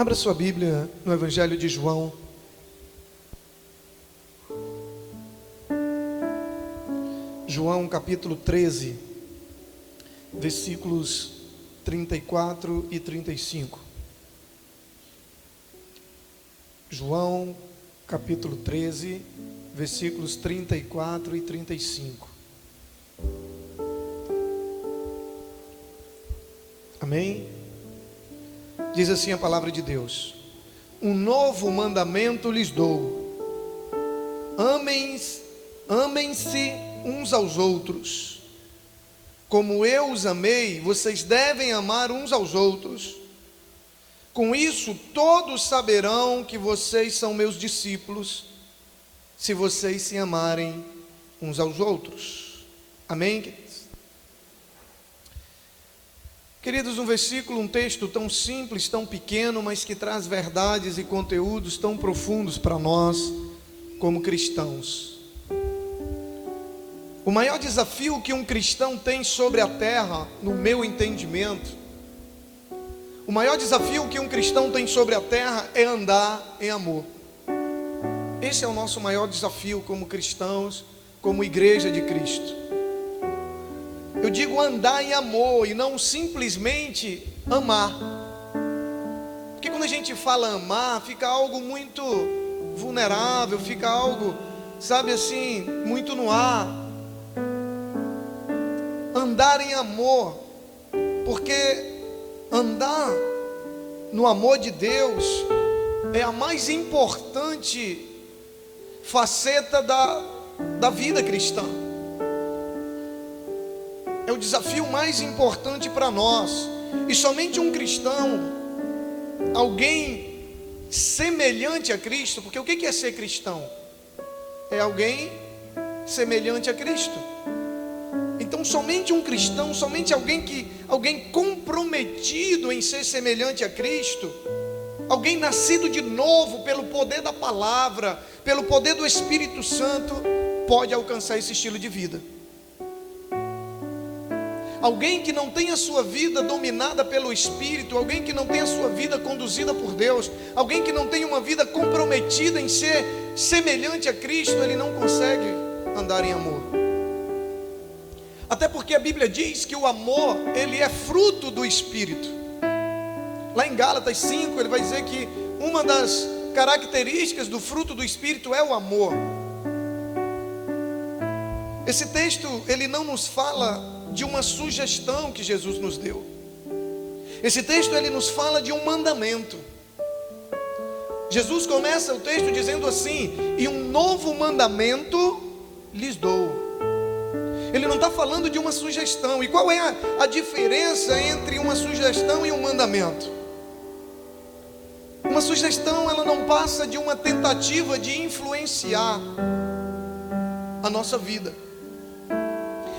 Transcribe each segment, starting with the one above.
Abra sua Bíblia no Evangelho de João. João capítulo 13, versículos 34 e 35. João capítulo 13, versículos 34 e 35. Amém? Diz assim a palavra de Deus: um novo mandamento lhes dou: amem-se uns aos outros. Como eu os amei, vocês devem amar uns aos outros. Com isso, todos saberão que vocês são meus discípulos, se vocês se amarem uns aos outros. Amém, queridos? Queridos, um versículo, um texto tão simples, tão pequeno, mas que traz verdades e conteúdos tão profundos para nós, como cristãos. O maior desafio que um cristão tem sobre a terra, no meu entendimento, o maior desafio que um cristão tem sobre a terra é andar em amor. Esse é o nosso maior desafio como cristãos, como igreja de Cristo. Eu digo andar em amor e não simplesmente amar. Porque quando a gente fala amar, fica algo muito vulnerável, fica algo, sabe assim, muito no ar. Andar em amor, porque andar no amor de Deus é a mais importante faceta da vida cristã. É o desafio mais importante para nós. E somente um cristão, alguém semelhante a Cristo, porque o que é ser cristão? É alguém semelhante a Cristo. Então somente um cristão, somente alguém comprometido em ser semelhante a Cristo, alguém nascido de novo pelo poder da palavra, pelo poder do Espírito Santo, pode alcançar esse estilo de vida. Alguém que não tem a sua vida dominada pelo Espírito, alguém que não tem a sua vida conduzida por Deus, alguém que não tem uma vida comprometida em ser semelhante a Cristo, ele não consegue andar em amor. Até porque a Bíblia diz que o amor, ele é fruto do Espírito. Lá em Gálatas 5, ele vai dizer que uma das características do fruto do Espírito é o amor. Esse texto, ele não nos fala de uma sugestão que Jesus nos deu. Esse texto, ele nos fala de um mandamento. Jesus começa o texto dizendo assim: e um novo mandamento lhes dou. Ele não está falando de uma sugestão. E qual é a diferença entre uma sugestão e um mandamento? Uma sugestão, ela não passa de uma tentativa de influenciar a nossa vida,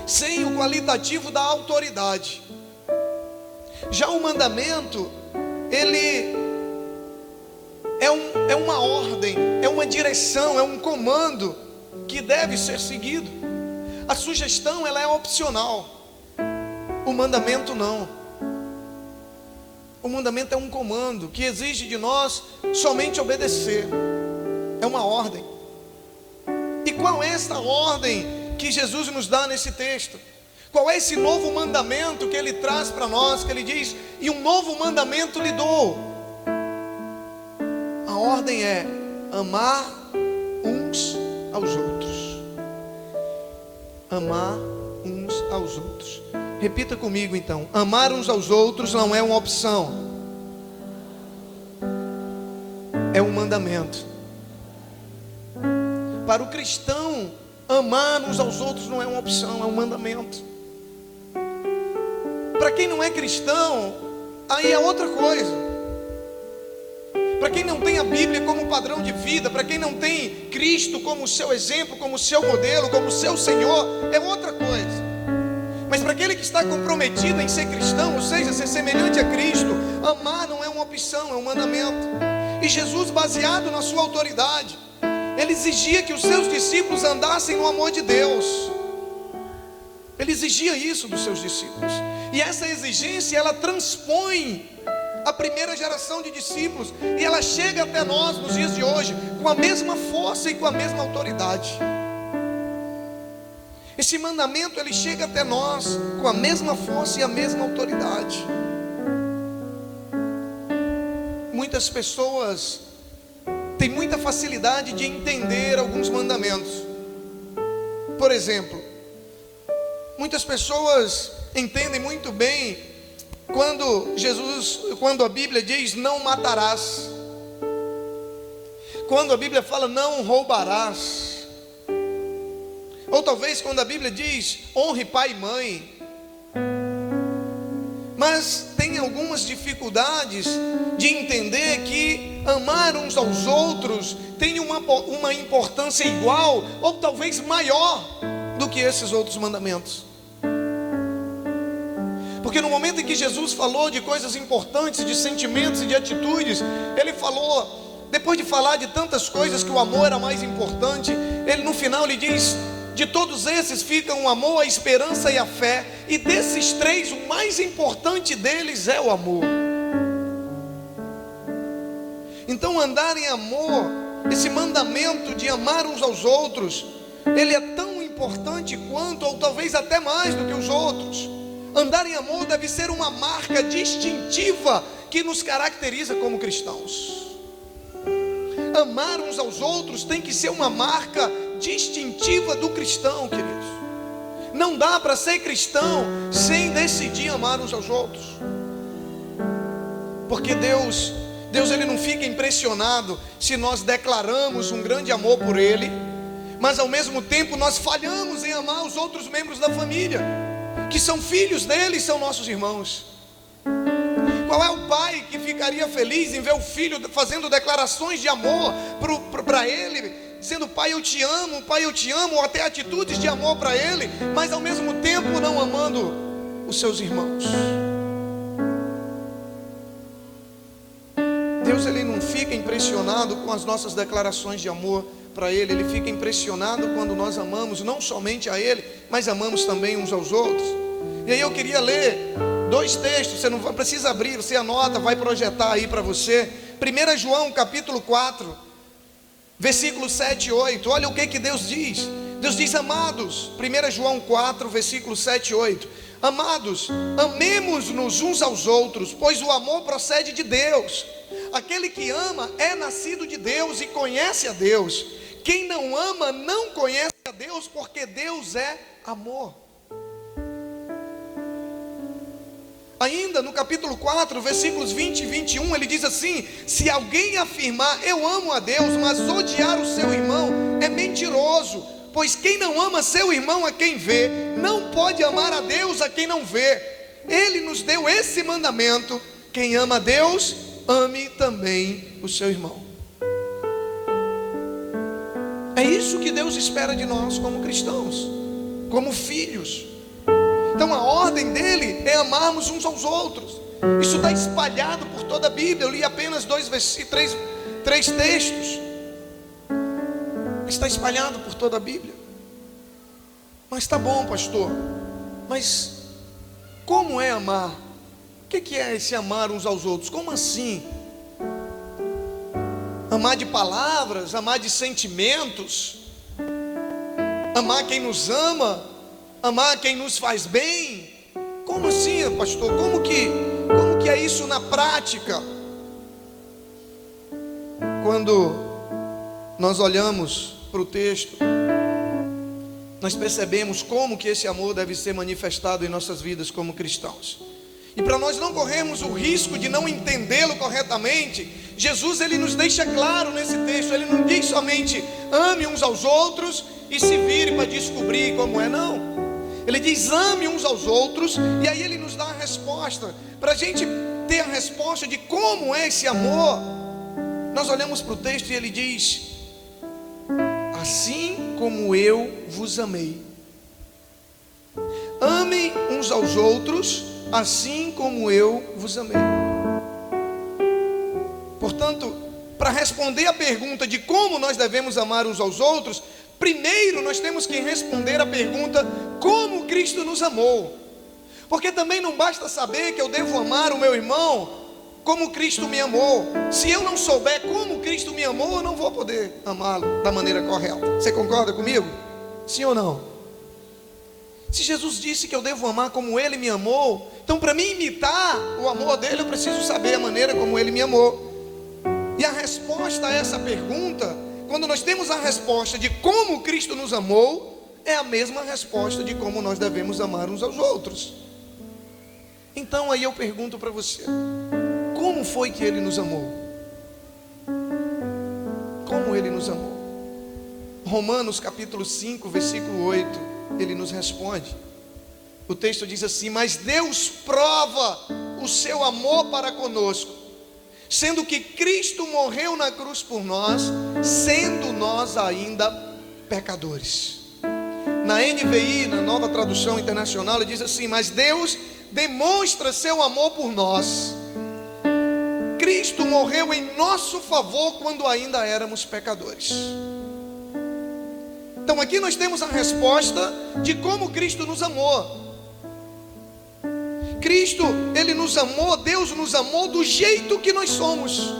sem o qualitativo da autoridade. Já o mandamento, ele é uma ordem, é uma direção, é um comando que deve ser seguido. A sugestão, ela é opcional. O mandamento não. O mandamento é um comando que exige de nós somente obedecer. É uma ordem. E qual é essa ordem que Jesus nos dá nesse texto? Qual é esse novo mandamento que Ele traz para nós? Que Ele diz: e um novo mandamento lhe dou. A ordem é amar uns aos outros. Amar uns aos outros. Repita comigo então: amar uns aos outros não é uma opção, é um mandamento. Para o cristão, amar uns aos outros não é uma opção, é um mandamento. Para quem não é cristão, aí é outra coisa. Para quem não tem a Bíblia como padrão de vida, para quem não tem Cristo como seu exemplo, como seu modelo, como seu Senhor, é outra coisa. Mas para aquele que está comprometido em ser cristão, ou seja, ser semelhante a Cristo, amar não é uma opção, é um mandamento. E Jesus, baseado na sua autoridade, Ele exigia que os seus discípulos andassem no amor de Deus. Ele exigia isso dos seus discípulos. E essa exigência, ela transpõe a primeira geração de discípulos, e ela chega até nós nos dias de hoje com a mesma força e com a mesma autoridade. Esse mandamento, ele chega até nós com a mesma força e a mesma autoridade. Muitas pessoas têm muita facilidade de entender alguns mandamentos. Por exemplo, muitas pessoas entendem muito bem quando a Bíblia diz não matarás, quando a Bíblia fala não roubarás, ou talvez quando a Bíblia diz honre pai e mãe. Mas tem algumas dificuldades de entender que amar uns aos outros tem uma importância igual ou talvez maior do que esses outros mandamentos. Porque no momento em que Jesus falou de coisas importantes, de sentimentos e de atitudes, ele falou, depois de falar de tantas coisas que o amor era mais importante, ele no final ele diz: de todos esses ficam o amor, a esperança e a fé, e desses três o mais importante deles é o amor. Então andar em amor, esse mandamento de amar uns aos outros, ele é tão importante quanto, ou talvez até mais do que os outros. Andar em amor deve ser uma marca distintiva que nos caracteriza como cristãos. Amar uns aos outros tem que ser uma marca distintiva do cristão, queridos. Não dá para ser cristão sem decidir amar uns aos outros. Porque Deus ele não fica impressionado se nós declaramos um grande amor por Ele, mas ao mesmo tempo nós falhamos em amar os outros membros da família, que são filhos dele e são nossos irmãos. Qual é o pai que ficaria feliz em ver o filho fazendo declarações de amor para ele, dizendo pai eu te amo, ou até atitudes de amor para ele, mas ao mesmo tempo não amando os seus irmãos? Deus ele não fica impressionado com as nossas declarações de amor para Ele, Ele fica impressionado quando nós amamos não somente a Ele, mas amamos também uns aos outros. E aí eu queria ler dois textos, você não precisa abrir, você anota, vai projetar aí para você. 1 João capítulo 4, versículos 7 e 8, olha o que Deus diz. Deus diz: amados, 1 João 4, versículos 7 e 8, amados, amemos-nos uns aos outros, pois o amor procede de Deus. Aquele que ama é nascido de Deus e conhece a Deus. Quem não ama não conhece a Deus, porque Deus é amor. Ainda no capítulo 4, versículos 20 e 21, ele diz assim: se alguém afirmar eu amo a Deus, mas odiar o seu irmão, é mentiroso. Pois quem não ama seu irmão a quem vê, não pode amar a Deus a quem não vê. Ele nos deu esse mandamento: quem ama a Deus, ame também o seu irmão. É isso que Deus espera de nós como cristãos, como filhos. Então a ordem dele é amarmos uns aos outros. Isso está espalhado por toda a Bíblia. Eu li apenas três textos. Está espalhado por toda a Bíblia. Mas tá bom, pastor, mas como é amar? O que é esse amar uns aos outros? Como assim? Amar de palavras, amar de sentimentos, amar quem nos ama, amar quem nos faz bem? Como assim, pastor? Como que é isso na prática? Quando nós olhamos para o texto, nós percebemos como que esse amor deve ser manifestado em nossas vidas como cristãos. E para nós não corrermos o risco de não entendê-lo corretamente, Jesus ele nos deixa claro nesse texto. Ele não diz somente ame uns aos outros e se vire para descobrir como é, não. Ele diz ame uns aos outros, e aí ele nos dá a resposta. Para a gente ter a resposta de como é esse amor, nós olhamos para o texto e ele diz: assim como eu vos amei, amem uns aos outros, assim como eu vos amei. Portanto, para responder a pergunta de como nós devemos amar uns aos outros, primeiro nós temos que responder a pergunta: como Cristo nos amou? Porque também não basta saber que eu devo amar o meu irmão como Cristo me amou. Se eu não souber como Cristo me amou, eu não vou poder amá-lo da maneira correta. Você concorda comigo? Sim ou não? Se Jesus disse que eu devo amar como Ele me amou, então para mim imitar o amor dele, eu preciso saber a maneira como Ele me amou. E a resposta a essa pergunta, quando nós temos a resposta de como Cristo nos amou, é a mesma resposta de como nós devemos amar uns aos outros. Então aí eu pergunto para você: como foi que Ele nos amou? Como Ele nos amou? Romanos capítulo 5, versículo 8, Ele nos responde. O texto diz assim: mas Deus prova o seu amor para conosco, sendo que Cristo morreu na cruz por nós, sendo nós ainda pecadores. Na NVI, na Nova Tradução Internacional, ele diz assim: mas Deus demonstra seu amor por nós. Cristo morreu em nosso favor quando ainda éramos pecadores. Então aqui nós temos a resposta de como Cristo nos amou. Cristo, Ele nos amou, Deus nos amou do jeito que nós somos.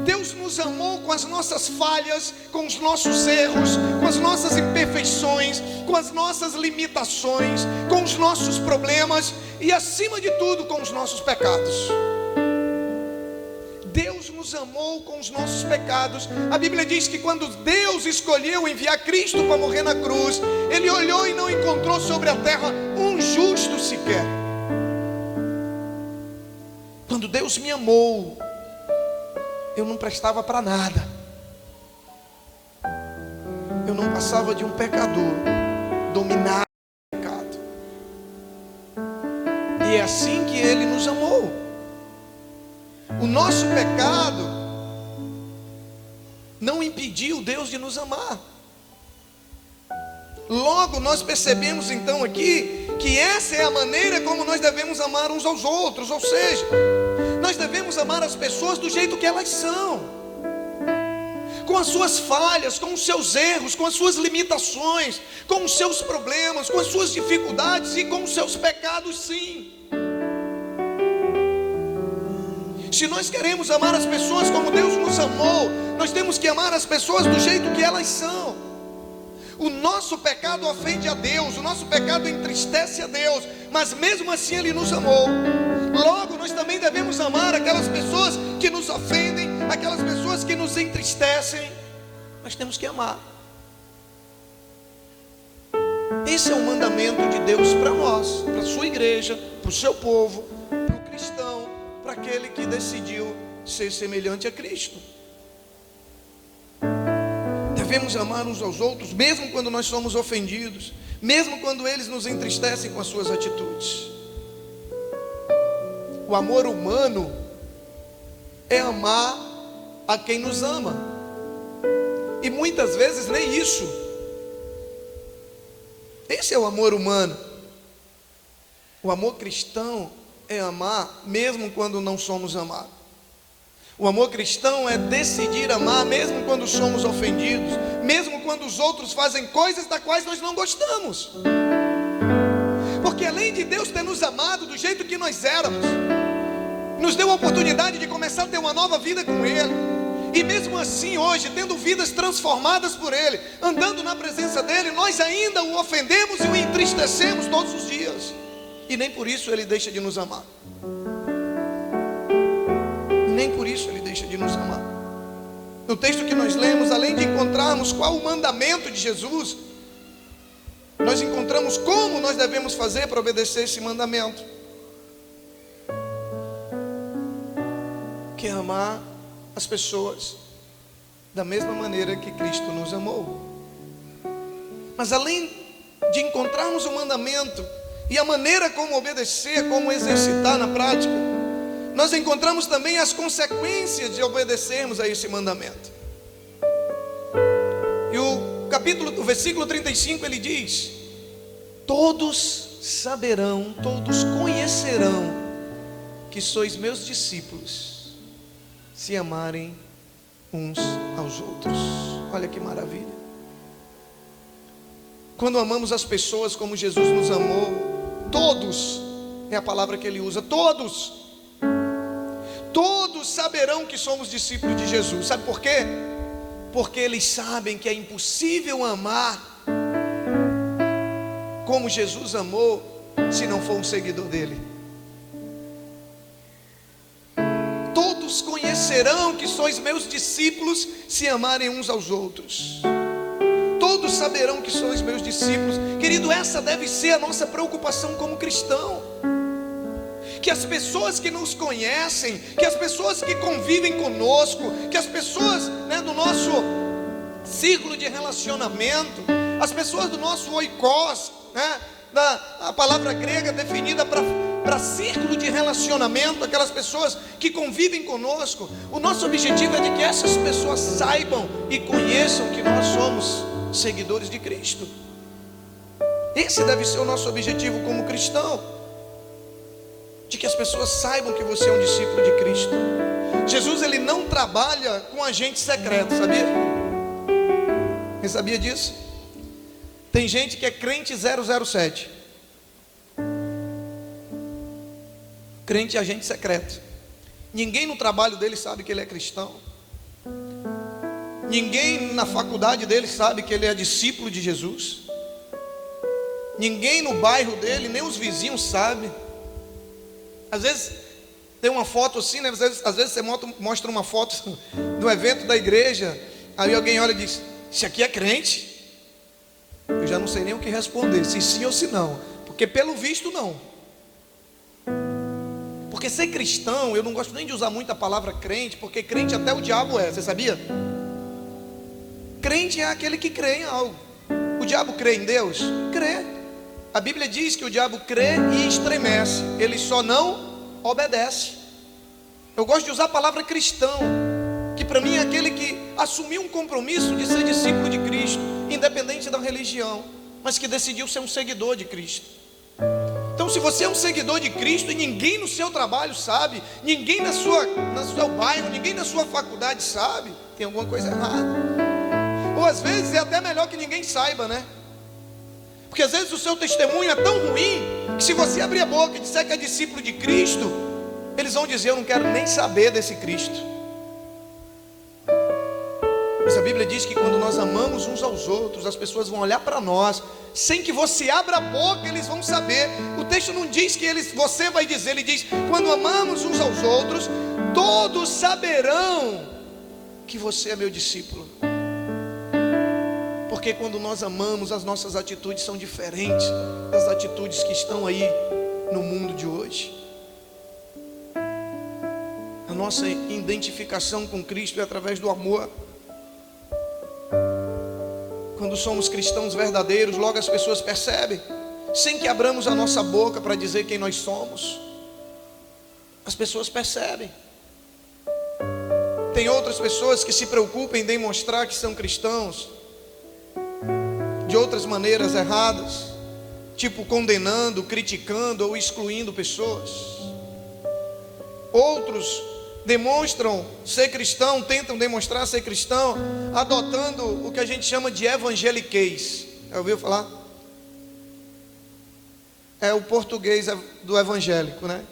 Deus nos amou com as nossas falhas, com os nossos erros, com as nossas imperfeições, com as nossas limitações, com os nossos problemas e, acima de tudo, com os nossos pecados. Deus nos amou com os nossos pecados. A Bíblia diz que quando Deus escolheu enviar Cristo para morrer na cruz, Ele olhou e não encontrou sobre a terra um justo sequer. Quando Deus me amou, eu não prestava para nada. Eu não passava de um pecador, dominado pelo pecado. E é assim que Ele nos amou. O nosso pecado não impediu Deus de nos amar. Logo nós percebemos então aqui que essa é a maneira como nós devemos amar uns aos outros. Ou seja, nós devemos amar as pessoas do jeito que elas são, com as suas falhas, com os seus erros, com as suas limitações, com os seus problemas, com as suas dificuldades e com os seus pecados, sim. Se nós queremos amar as pessoas como Deus nos amou, nós temos que amar as pessoas do jeito que elas são. O nosso pecado ofende a Deus, o nosso pecado entristece a Deus, mas mesmo assim Ele nos amou. Logo nós também devemos amar aquelas pessoas que nos ofendem, aquelas pessoas que nos entristecem. Nós temos que amar. Esse é o mandamento de Deus para nós, para a sua igreja, para o seu povo, para o cristão, para aquele que decidiu ser semelhante a Cristo. Devemos amar uns aos outros, mesmo quando nós somos ofendidos, mesmo quando eles nos entristecem com as suas atitudes. O amor humano é amar a quem nos ama, e muitas vezes nem isso. Esse é o amor humano. O amor cristão é amar mesmo quando não somos amados. O amor cristão é decidir amar mesmo quando somos ofendidos, mesmo quando os outros fazem coisas das quais nós não gostamos. Porque além de Deus ter nos amado do jeito que nós éramos, nos deu a oportunidade de começar a ter uma nova vida com Ele. E mesmo assim hoje, tendo vidas transformadas por Ele, andando na presença dEle, nós ainda o ofendemos e o entristecemos todos os dias. E nem por isso Ele deixa de nos amar. Nem por isso Ele deixa de nos amar. No texto que nós lemos, além de encontrarmos qual o mandamento de Jesus, nós encontramos como nós devemos fazer para obedecer esse mandamento, que é amar as pessoas da mesma maneira que Cristo nos amou. Mas além de encontrarmos o mandamento e a maneira como obedecer, como exercitar na prática, nós encontramos também as consequências de obedecermos a esse mandamento. E o versículo 35 ele diz: todos saberão, todos conhecerão que sois meus discípulos, se amarem uns aos outros. Olha que maravilha. Quando amamos as pessoas como Jesus nos amou, todos, é a palavra que ele usa, todos todos saberão que somos discípulos de Jesus. Sabe por quê? Porque eles sabem que é impossível amar como Jesus amou se não for um seguidor dele. Todos conhecerão que sois meus discípulos se amarem uns aos outros. Todos saberão que sois meus discípulos. Querido, essa deve ser a nossa preocupação como cristão. Que as pessoas que nos conhecem, que as pessoas que convivem conosco, que as pessoas, do nosso círculo de relacionamento, as pessoas do nosso oikos, a palavra grega definida para círculo de relacionamento, aquelas pessoas que convivem conosco, o nosso objetivo é de que essas pessoas saibam e conheçam que nós somos seguidores de Cristo. Esse deve ser o nosso objetivo como cristão, de que as pessoas saibam que você é um discípulo de Cristo. Jesus, ele não trabalha com agente secreto, sabia? Você sabia disso? Tem gente que é crente 007, crente agente secreto. Ninguém no trabalho dele sabe que ele é cristão. Ninguém na faculdade dele sabe que ele é discípulo de Jesus. Ninguém no bairro dele, nem os vizinhos sabem. Às vezes tem uma foto assim, né? Às vezes você mostra uma foto do evento da igreja, aí alguém olha e diz: "Esse aqui é crente?" Eu já não sei nem o que responder, se sim ou se não, porque pelo visto não. Porque ser cristão, eu não gosto nem de usar muito a palavra crente, porque crente até o diabo é, você sabia? Crente é aquele que crê em algo. O diabo crê em Deus? Crê. A Bíblia diz que o diabo crê e estremece, ele só não obedece. Eu gosto de usar a palavra cristão, que para mim é aquele que assumiu um compromisso de ser discípulo de Cristo, independente da religião, mas que decidiu ser um seguidor de Cristo. Então, se você é um seguidor de Cristo e ninguém no seu trabalho sabe, ninguém no seu bairro, ninguém na sua faculdade sabe, tem alguma coisa errada. Ou às vezes é até melhor que ninguém saiba, né? Porque às vezes o seu testemunho é tão ruim que se você abrir a boca e disser que é discípulo de Cristo, eles vão dizer: "Eu não quero nem saber desse Cristo." Mas a Bíblia diz que quando nós amamos uns aos outros, as pessoas vão olhar para nós, sem que você abra a boca, eles vão saber. O texto não diz que você vai dizer, ele diz: quando amamos uns aos outros, todos saberão que você é meu discípulo. Porque quando nós amamos, as nossas atitudes são diferentes das atitudes que estão aí no mundo de hoje. A nossa identificação com Cristo é através do amor. Quando somos cristãos verdadeiros, logo as pessoas percebem, sem que abramos a nossa boca para dizer quem nós somos. As pessoas percebem. Tem outras pessoas que se preocupam em demonstrar que são cristãos de outras maneiras erradas, tipo condenando, criticando ou excluindo pessoas. Outros demonstram ser cristão, tentam demonstrar ser cristão, adotando o que a gente chama de evangeliquez. Já ouviu falar? É o português do evangélico, né?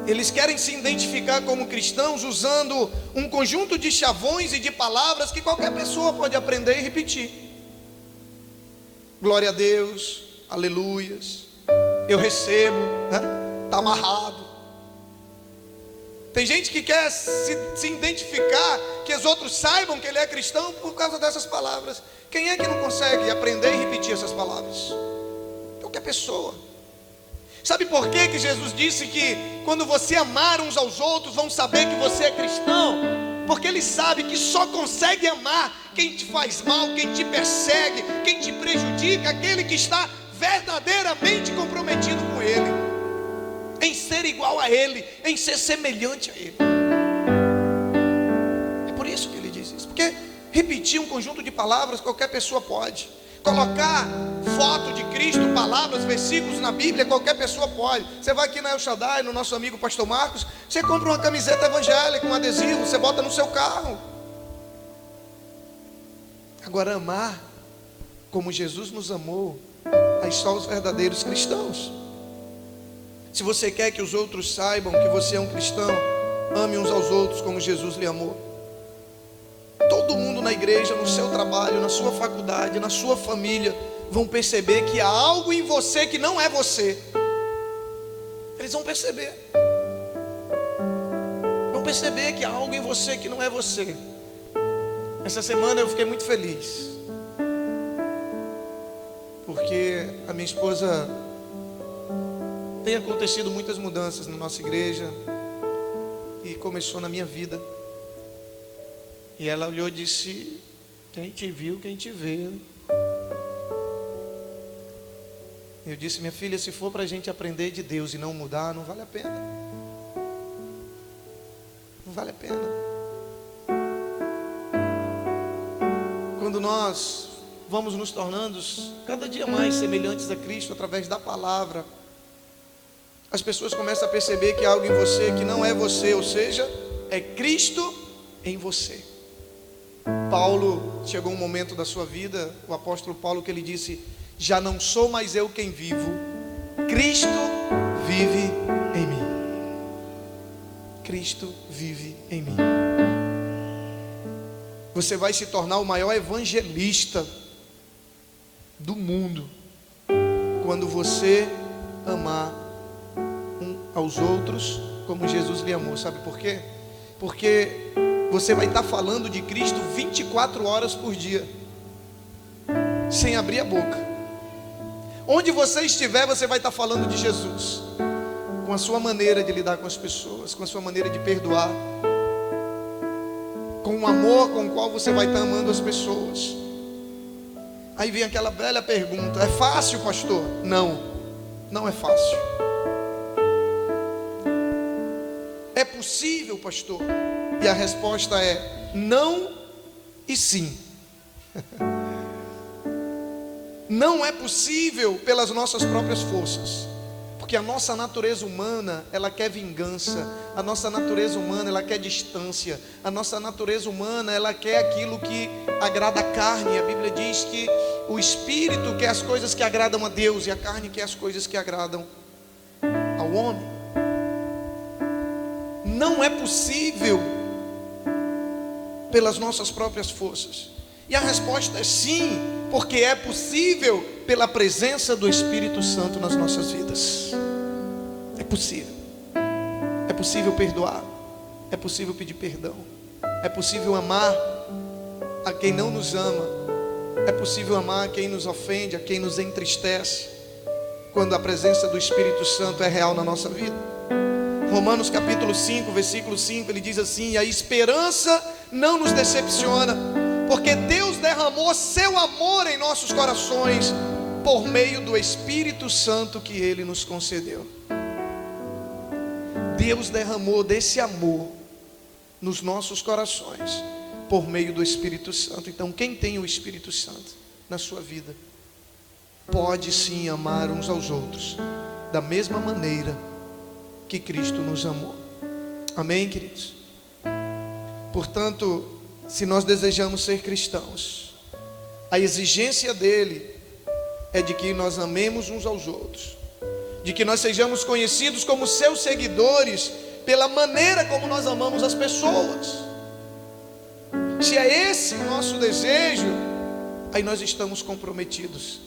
Eles querem se identificar como cristãos usando um conjunto de chavões e de palavras que qualquer pessoa pode aprender e repetir. Glória a Deus, aleluias, eu recebo, né? Está amarrado. Tem gente que quer se identificar, que os outros saibam que ele é cristão por causa dessas palavras. Quem é que não consegue aprender e repetir essas palavras? Qualquer pessoa. Sabe por que Jesus disse que quando você amar uns aos outros, vão saber que você é cristão? Porque ele sabe que só consegue amar quem te faz mal, quem te persegue, quem te prejudica, aquele que está verdadeiramente comprometido com ele, em ser igual a ele, em ser semelhante a ele. É por isso que ele diz isso, porque repetir um conjunto de palavras qualquer pessoa pode. Colocar foto de Cristo, palavras, versículos na Bíblia, qualquer pessoa pode. Você vai aqui na El Shaddai, no nosso amigo Pastor Marcos, você compra uma camiseta evangélica, um adesivo, você bota no seu carro. Agora, amar como Jesus nos amou, aí só os verdadeiros cristãos. Se você quer que os outros saibam que você é um cristão, ame uns aos outros como Jesus lhe amou. Todo mundo na igreja, no seu trabalho, na sua faculdade, na sua família, vão perceber que há algo em você que não é você. Eles vão perceber. Vão perceber que há algo em você que não é você. Essa semana eu fiquei muito feliz, porque a minha esposa tem acontecido muitas mudanças na nossa igreja, e começou na minha vida. E ela olhou e disse: quem te viu, quem te vê. Eu disse: minha filha, se for para a gente aprender de Deus e não mudar, não vale a pena. Não vale a pena. Quando nós vamos nos tornando cada dia mais semelhantes a Cristo através da palavra, as pessoas começam a perceber que há algo em você que não é você, ou seja, é Cristo em você. Paulo, chegou um momento da sua vida, o apóstolo Paulo, que ele disse: já não sou mais eu quem vivo, Cristo vive em mim. Cristo vive em mim. Você vai se tornar o maior evangelista do mundo quando você amar um aos outros como Jesus lhe amou. Sabe por quê? Porque você vai estar falando de Cristo 24 horas por dia, sem abrir a boca. Onde você estiver, você vai estar falando de Jesus, com a sua maneira de lidar com as pessoas, com a sua maneira de perdoar, com o amor com o qual você vai estar amando as pessoas. Aí vem aquela velha pergunta: é fácil, pastor? Não, não é fácil. É possível, pastor? E a resposta é não e sim. Não é possível pelas nossas próprias forças, porque a nossa natureza humana, ela quer vingança. A nossa natureza humana, ela quer distância. A nossa natureza humana, ela quer aquilo que agrada a carne. A Bíblia diz que o Espírito quer as coisas que agradam a Deus, e a carne quer as coisas que agradam ao homem. Não é possível pelas nossas próprias forças. E a resposta é sim, porque é possível pela presença do Espírito Santo nas nossas vidas. É possível. É possível perdoar. É possível pedir perdão. É possível amar a quem não nos ama. É possível amar a quem nos ofende, a quem nos entristece, quando a presença do Espírito Santo é real na nossa vida. Romanos capítulo 5, versículo 5, ele diz assim: e a esperança não nos decepciona, porque Deus derramou seu amor em nossos corações por meio do Espírito Santo que Ele nos concedeu. Deus derramou desse amor nos nossos corações por meio do Espírito Santo. Então, quem tem o Espírito Santo na sua vida pode sim amar uns aos outros da mesma maneira que Cristo nos amou. Amém, queridos? Portanto, se nós desejamos ser cristãos, a exigência dele é de que nós amemos uns aos outros, de que nós sejamos conhecidos como seus seguidores pela maneira como nós amamos as pessoas. Se é esse o nosso desejo, aí nós estamos comprometidos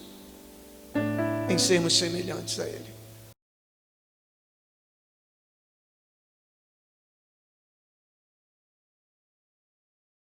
em sermos semelhantes a ele.